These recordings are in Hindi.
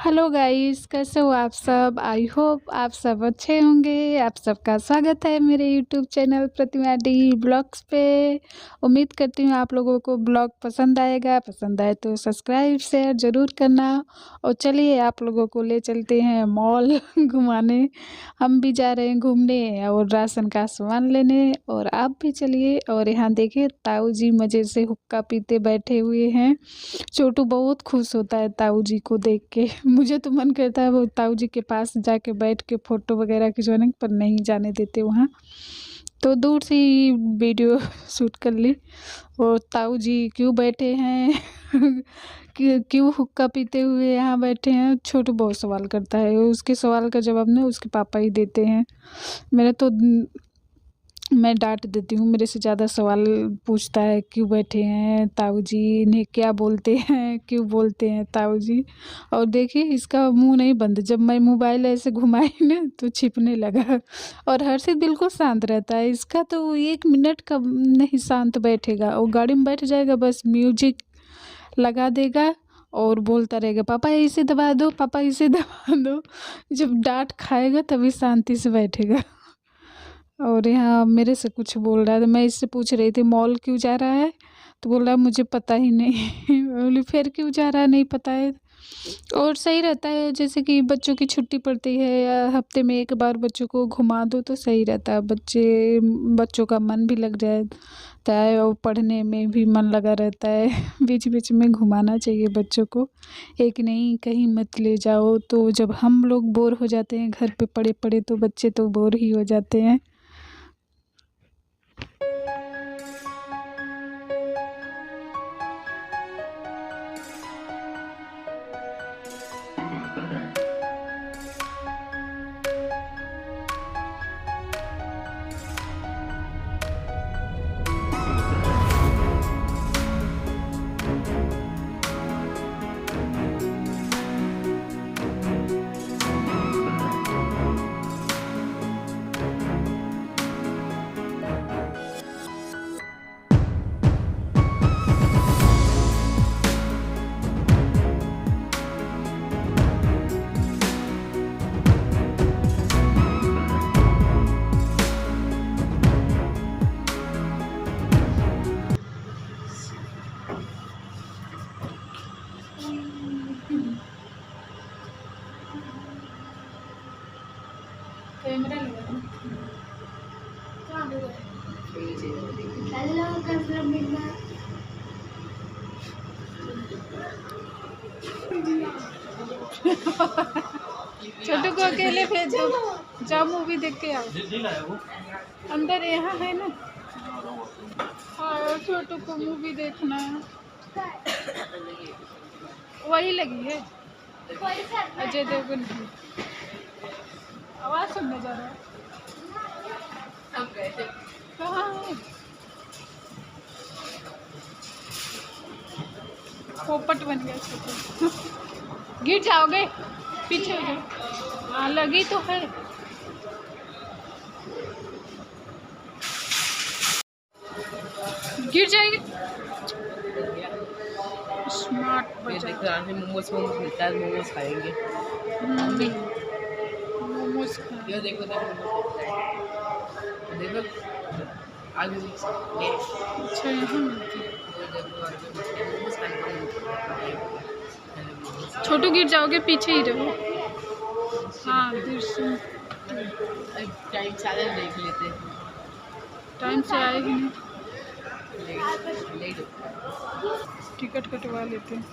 हेलो गाइस, कैसे हो आप सब। आई होप आप सब अच्छे होंगे। आप सबका स्वागत है मेरे यूट्यूब चैनल प्रतिमा डी ब्लॉग्स पे। उम्मीद करती हूँ आप लोगों को ब्लॉग पसंद आएगा। पसंद आए तो सब्सक्राइब शेयर ज़रूर करना। और चलिए आप लोगों को ले चलते हैं मॉल घुमाने। हम भी जा रहे हैं घूमने और राशन का सामान लेने, और आप भी चलिए। और यहाँ देखिए ताऊ जी मज़े से हुक्का पीते बैठे हुए हैं। छोटू बहुत खुश होता है ताऊ जी को देख के। मुझे तो मन करता है वो ताऊ जी के पास जाके बैठ के फ़ोटो वगैरह खिंचवाने, पर नहीं जाने देते वहाँ। तो दूर से ही वीडियो शूट कर ली। और ताऊ जी क्यों बैठे हैं क्यों हुक्का पीते हुए यहाँ बैठे हैं। छोटू बहुत सवाल करता है, उसके सवाल का जवाब ना उसके पापा ही देते हैं। मेरा तो मैं डांट देती हूँ, मेरे से ज़्यादा सवाल पूछता है। क्यों बैठे हैं ताऊ जी, इन्हें क्या बोलते हैं, क्यों बोलते हैं ताऊ जी। और देखिए इसका मुंह नहीं बंद, जब मैं मोबाइल ऐसे घुमाई ना तो छिपने लगा। और हर्षित बिल्कुल शांत रहता है, इसका तो 1 मिनट का नहीं शांत बैठेगा। और गाड़ी में बैठ जाएगा, बस म्यूजिक लगा देगा और बोलता रहेगा पापा इसे दबा दो, पापा इसे दबा दो। जब डांट खाएगा तभी शांति से बैठेगा। और यहाँ मेरे से कुछ बोल रहा है, तो मैं इससे पूछ रही थी मॉल क्यों जा रहा है, तो बोल रहा है मुझे पता ही नहीं। मैं बोली फिर क्यों जा रहा है, नहीं पता है। और सही रहता है, जैसे कि बच्चों की छुट्टी पड़ती है या हफ्ते में एक बार बच्चों को घुमा दो तो सही रहता है। बच्चों का मन भी लग जाता है और पढ़ने में भी मन लगा रहता है। बीच बीच में घुमाना चाहिए बच्चों को, एक नहीं कहीं मत ले जाओ। तो जब हम लोग बोर हो जाते हैं घर पे पड़े पड़े, तो बच्चे तो बोर ही हो जाते हैं। कैमरा लगा हेलो छोटू को अकेले भेज दो, जाओ मूवी देख के आओ। अंदर यहाँ है ना, हाँ छोटू को मूवी देखना है। वही लगी है अजय देवगन की। आवाज सुनने जा रहा है। कहाँ है पोपट बन गया छोटू। गिर जाओगे, पीछे हो जाओ। हाँ लगी तो है। गिर जाएगी। स्मार्ट बच्चा। मोमोज मिलता है, मोमोज खाएंगे। मोमोज ये देखो देखो आलू अच्छा यहाँ मिलती है। छोटू गिर जाओगे, पीछे ही रहो। हाँ दृश्य टाइम से देख लेते, टाइम से आए ही नहीं, लेट टिकट कटवा लेते हैं।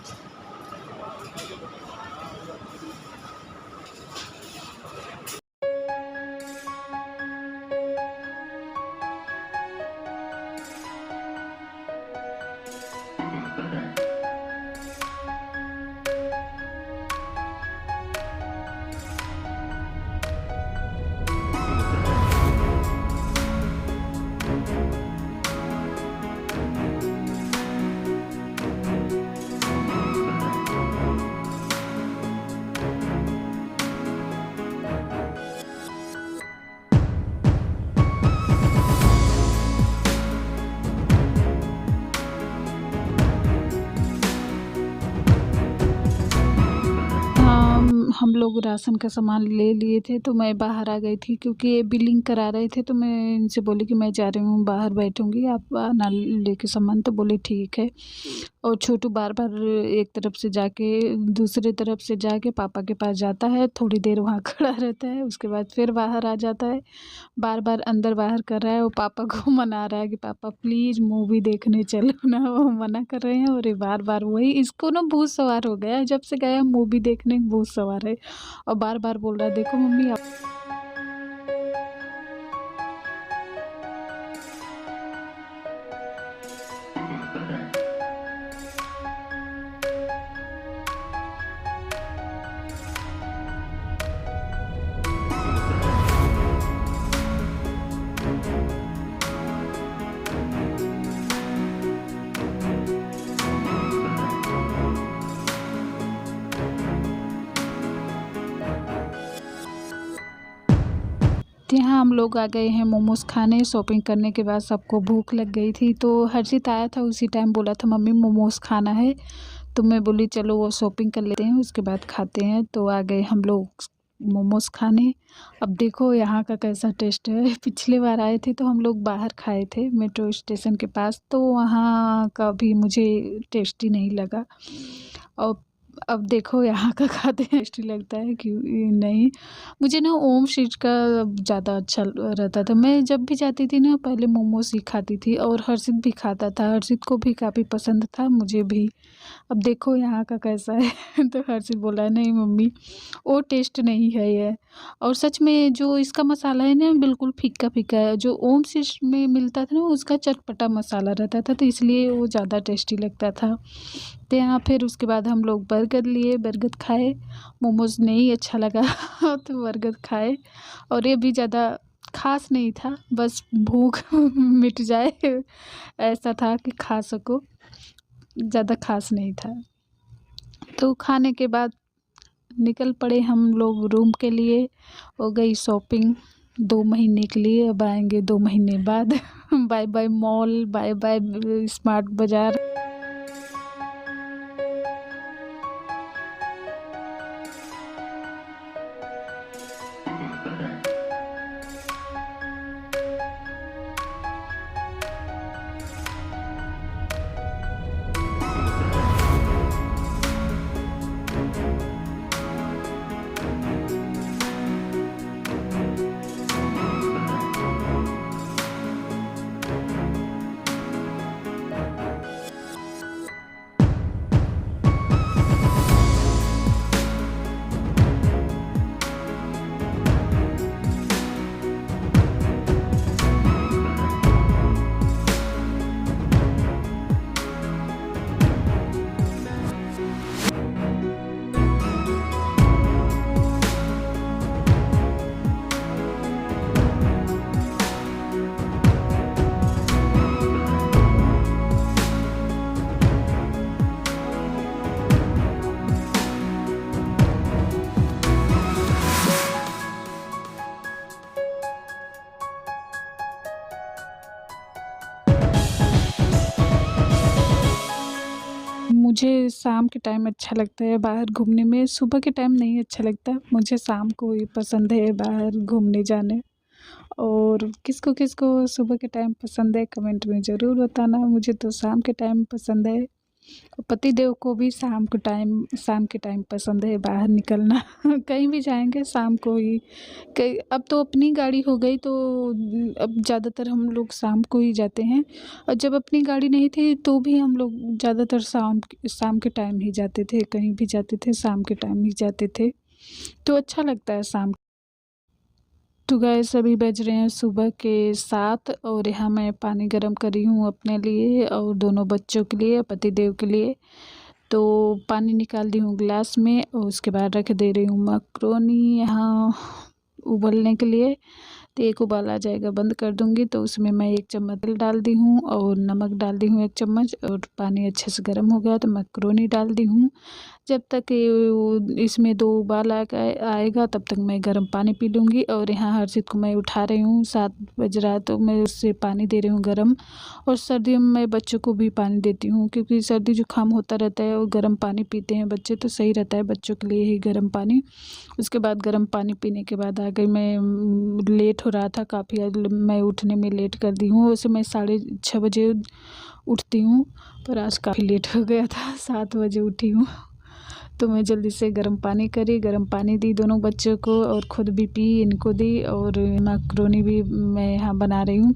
हम लोग राशन का सामान ले लिए थे, तो मैं बाहर आ गई थी क्योंकि ये बिलिंग करा रहे थे। तो मैं इनसे बोली कि मैं जा रही हूँ, बाहर बैठूँगी, आप आना लेके सामान। तो बोले ठीक है। और छोटू बार-बार एक तरफ से जाके दूसरी तरफ से जाके पापा के पास जाता है, थोड़ी देर वहाँ खड़ा रहता है, उसके बाद फिर बाहर आ जाता है। बार-बार अंदर-बाहर कर रहा है और पापा को मना रहा है कि पापा प्लीज़ मूवी देखने चलो ना, वो मना कर रहे हैं। और ये बार-बार वही, इसको ना भूत सवार हो गया है, जब से गया मूवी देखने भूत सवार है। और बार-बार बोल रहा है देखो मम्मी आप। यहाँ हम लोग आ गए हैं मोमोज़ खाने। शॉपिंग करने के बाद सबको भूख लग गई थी, तो हर्षित आया था उसी टाइम, बोला था मम्मी मोमोज़ खाना है। तो मैं बोली चलो वो शॉपिंग कर लेते हैं, उसके बाद खाते हैं। तो आ गए हम लोग मोमोज़ खाने। अब देखो यहाँ का कैसा टेस्ट है। पिछली बार आए थे तो हम लोग बाहर खाए थे मेट्रो स्टेशन के पास, तो वहाँ का भी मुझे टेस्टी नहीं लगा। और अब देखो यहाँ का खाते हैं टेस्टी लगता है कि नहीं। मुझे ना ओम स्ट्रीट का ज़्यादा अच्छा रहता था। मैं जब भी जाती थी ना पहले मोमोज़ ही खाती थी, और हर्षित भी खाता था, हर्षित को भी काफ़ी पसंद था, मुझे भी। अब देखो यहाँ का कैसा है। तो हर्षित बोला नहीं मम्मी वो टेस्ट नहीं है ये। और सच में जो इसका मसाला है ना बिल्कुल फीका-फीका है। जो ओम स्ट्रीट में मिलता था ना उसका चटपटा मसाला रहता था, तो इसलिए वो ज़्यादा टेस्टी लगता था। तो यहाँ फिर उसके बाद हम लोग बर्गर लिए, बर्गर खाए। मोमोज़ नहीं अच्छा लगा तो बर्गर खाए। और ये भी ज़्यादा ख़ास नहीं था, बस भूख मिट जाए ऐसा था कि खा सको, ज़्यादा ख़ास नहीं था। तो खाने के बाद निकल पड़े हम लोग रूम के लिए। हो गई शॉपिंग 2 महीने के लिए, अब आएँगे 2 महीने बाद। बाय-बाय मॉल, बाय-बाय स्मार्ट बाज़ार। मुझे शाम के टाइम अच्छा लगता है बाहर घूमने में, सुबह के टाइम नहीं अच्छा लगता। मुझे शाम को ही पसंद है बाहर घूमने जाने। और किसको-किसको सुबह के टाइम पसंद है कमेंट में ज़रूर बताना। मुझे तो शाम के टाइम पसंद है। पतिदेव को भी शाम के टाइम पसंद है बाहर निकलना। कहीं भी जाएँगे शाम को ही। कई अब तो अपनी गाड़ी हो गई, तो अब ज़्यादातर हम लोग शाम को ही जाते हैं। और जब अपनी गाड़ी नहीं थी तो भी हम लोग ज़्यादातर शाम के टाइम ही जाते थे, कहीं भी जाते थे शाम के टाइम ही जाते थे। तो अच्छा लगता है शाम। तो गाइस अभी बज रहे हैं सुबह के 7, और यहाँ मैं पानी गर्म कर रही हूँ अपने लिए और दोनों बच्चों के लिए, पतिदेव के लिए। तो पानी निकाल दी हूँ ग्लास में और उसके बाद रख दे रही हूँ मैक्रोनी यहाँ उबलने के लिए। तो एक उबाल आ जाएगा बंद कर दूँगी, तो उसमें मैं 1 चम्मच तेल डाल दी हूँ और नमक डाल दी हूँ 1 चम्मच, और पानी अच्छे से गर्म हो गया तो मैक्रोनी डाल दी हूँ। जब तक इसमें 2 उबाल आएगा तब तक मैं गर्म पानी पी लूँगी। और यहाँ हर्षित को मैं उठा रही हूँ, 7 बज रहा है तो मैं उससे पानी दे रही हूँ गर्म। और सर्दियों में मैं बच्चों को भी पानी देती हूँ, क्योंकि सर्दी जुकाम होता रहता है और गर्म पानी पीते हैं बच्चे तो सही रहता है बच्चों के लिए ही गर्म पानी। उसके बाद गर्म पानी पीने के बाद आ गई मैं, लेट हो रहा था काफ़ी, आज मैं उठने में लेट कर दी हूँ। वैसे मैं 6:30 बजे उठती हूँ, पर आज काफ़ी लेट हो गया था, 7 बजे उठी हूँ। तो मैं जल्दी से गर्म पानी करी, गर्म पानी दी दोनों बच्चों को और ख़ुद भी पी, इनको दी। और मैक्रोनी भी मैं यहाँ बना रही हूँ।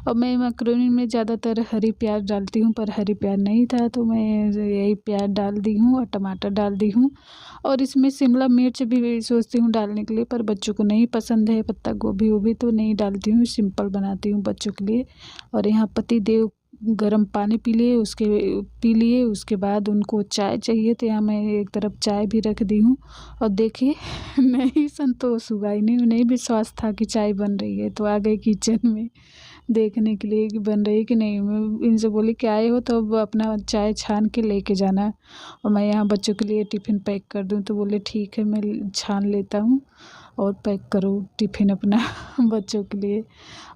और मैं मैक्रोनी में ज़्यादातर हरी प्याज डालती हूँ, पर हरी प्याज नहीं था तो मैं यही प्याज डाल दी हूँ और टमाटर डाल दी हूँ। और इसमें शिमला मिर्च भी सोचती हूँ डालने के लिए, पर बच्चों को नहीं पसंद है, पत्ता गोभी वो भी तो नहीं डालती हूँ, सिंपल बनाती हूँ बच्चों के लिए। और यहाँ पति देव गर्म पानी पी लिए, उसके बाद उनको चाय चाहिए तो यहाँ मैं एक तरफ चाय भी रख दी हूँ। और देखिए नहीं संतोष हुआ, नहीं विश्वास था कि चाय बन रही है, तो आ गए किचन में देखने के लिए कि बन रही है कि नहीं। मैं इनसे बोली कि आए हो तो अब अपना चाय छान के लेके जाना। और मैं यहाँ बच्चों के लिए टिफ़िन पैक कर दूँ, तो बोले ठीक है मैं छान लेता हूँ और पैक करो टिफ़िन अपना बच्चों के लिए।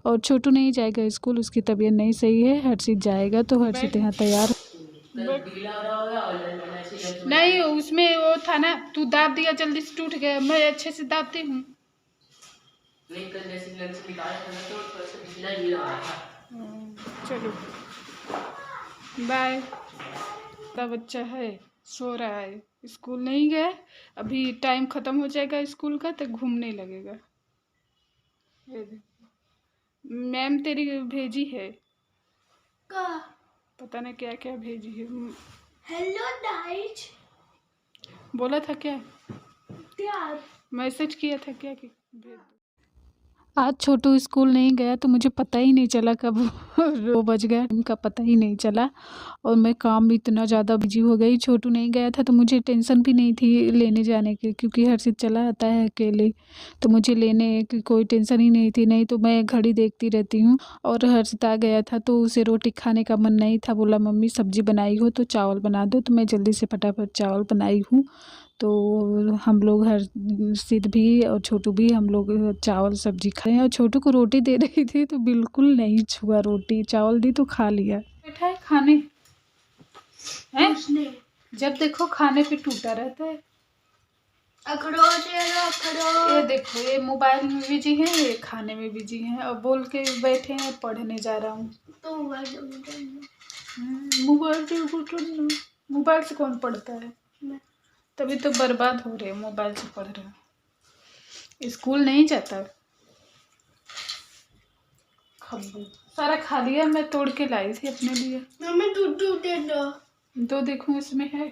और छोटू नहीं जाएगा स्कूल, उसकी तबीयत नहीं सही है। हर्षित जाएगा तो हर्षित यहाँ तैयार नहीं, उसमें वो था ना, तू दाब दिया जल्दी से टूट गया, मैं अच्छे से दाबती हूँ। चलो बाय। बच्चा है सो रहा है, स्कूल नहीं गया, अभी टाइम ख़त्म हो जाएगा स्कूल का तो घूमने लगेगा। मैम तेरी भेजी है का, पता नहीं क्या क्या भेजी है। हेलो गाइस बोला था क्या मैसेज किया था क्या कि भेज दो। आज छोटू स्कूल नहीं गया तो मुझे पता ही नहीं चला कब 2 बज गया, उनका पता ही नहीं चला। और मैं काम में इतना ज़्यादा बिजी हो गई, छोटू नहीं गया था तो मुझे टेंशन भी नहीं थी लेने जाने की, क्योंकि हर्षित चला आता है अकेले तो मुझे लेने की कोई टेंशन ही नहीं थी। नहीं तो मैं घड़ी देखती रहती हूँ। और हर्षित आ गया था तो उसे रोटी खाने का मन नहीं था, बोला मम्मी सब्जी बनाई हो तो चावल बना दो, तो मैं जल्दी से फटाफट चावल बनाई हूँ। तो हम लोग हर्षित भी और छोटू भी हम लोग चावल सब्जी खाए। और छोटू को रोटी दे रही थी तो बिल्कुल नहीं छुआ रोटी, चावल दी तो खा लिया। बैठा है खाने हैं, जब देखो खाने पे टूटा रहता है। अखरोट ये देखो, ये मोबाइल में बिजी है, ये खाने में बिजी है। और बोल के बैठे हैं पढ़ने जा रहा हूँ तो मोबाइल से कौन पढ़ता है, तभी तो बर्बाद हो रहे, मोबाइल से पढ़ रहे, स्कूल नहीं जाता। खब्बू सारा खा लिया, मैं तोड़ के लाई थी अपने लिए। मम्मी दूध दे दो देखूं इसमें है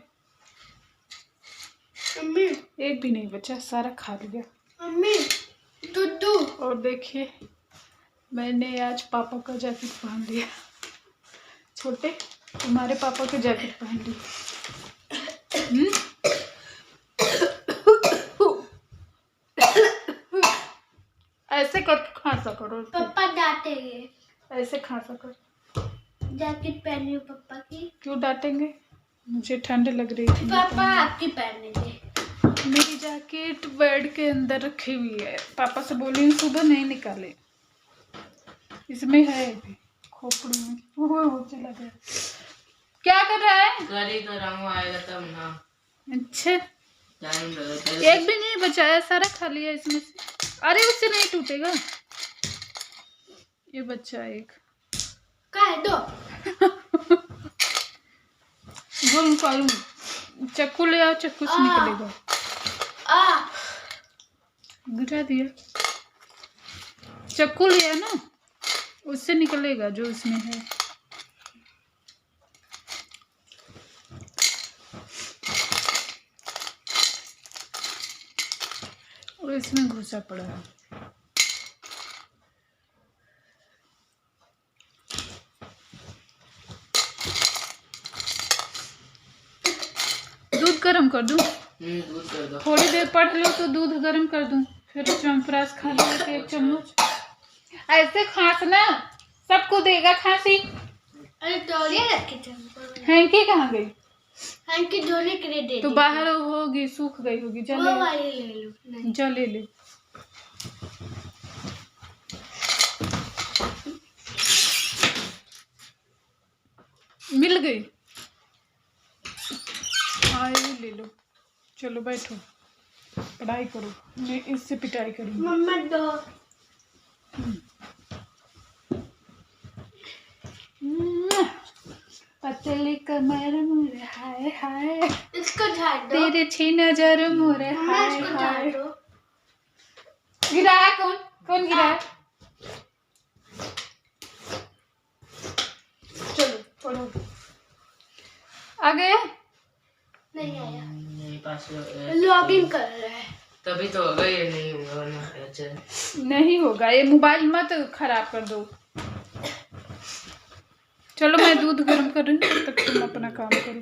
मम्मी, एक भी नहीं बचा, सारा खा लिया मम्मी दूध। और देखिए मैंने आज पापा का जैकेट पहन लिया, छोटे तुम्हारे पापा के जैकेट पहन लिया। ऐसे कर खांसा करो, पापा डांटेंगे, ऐसे खांसा करो। जैकेट पहनी हो पापा की, क्यों डांटेंगे, मुझे ठंड लग रही थी। पापा आपकी पहनेंगे, मेरी जैकेट बेड के अंदर रखी हुई है, पापा से बोली सुबह नहीं निकाले, इसमें है भी खोपड़ी में। वो चला गया, क्या कर रहा है, गाड़ी का रंग आएगा तब ना। अच्छा एक भी नहीं बचाया, सारा खा लिया इसमें से। अरे उससे नहीं टूटेगा, ये बच्चा एक का है दो बोल चक्कू ले आओ, चक्कू से निकलेगा। गिरा दिया, चक्कू लिया ना, उससे निकलेगा जो इसमें है। और इसमें घुसा पड़ा है। दूध गर्म कर दूं, दूध कर दो, थोड़ी देर पढ़ लो तो दूध गर्म कर दूं, फिर चम्परास खा लो 1 चम्मच। ऐसे खांसना, सबको देगा खांसी। अरे हैंकी कहाँ गई, अंकित धोने के लिए दे तो दी। बाहर होगी, सूख गई होगी। जा वो ले वाली ले लो। नहीं। जा ले ले। मिल गई। हाँ ये ले लो। चलो बैठो, पढ़ाई करो। मैं इससे पिटाई करूँगी। मम्मा दो। पतली कमर मोरे हाय हाय, इसको झाड़ दो। तेरे छी नजर मोरे मम्मा हाय इसको हाय। झाड़ दो। गिराया कौन? कौन गिराया? चलो पढ़ो। आ गया? नहीं आया। नहीं पास लॉगिन कर रहा है। तभी तो होगा, ये नहीं होगा वरना अच्छा। नहीं होगा। ये मोबाइल मत खराब कर दो। चलो मैं दूध गर्म कर रही हूँ, तब तक तुम अपना काम करो।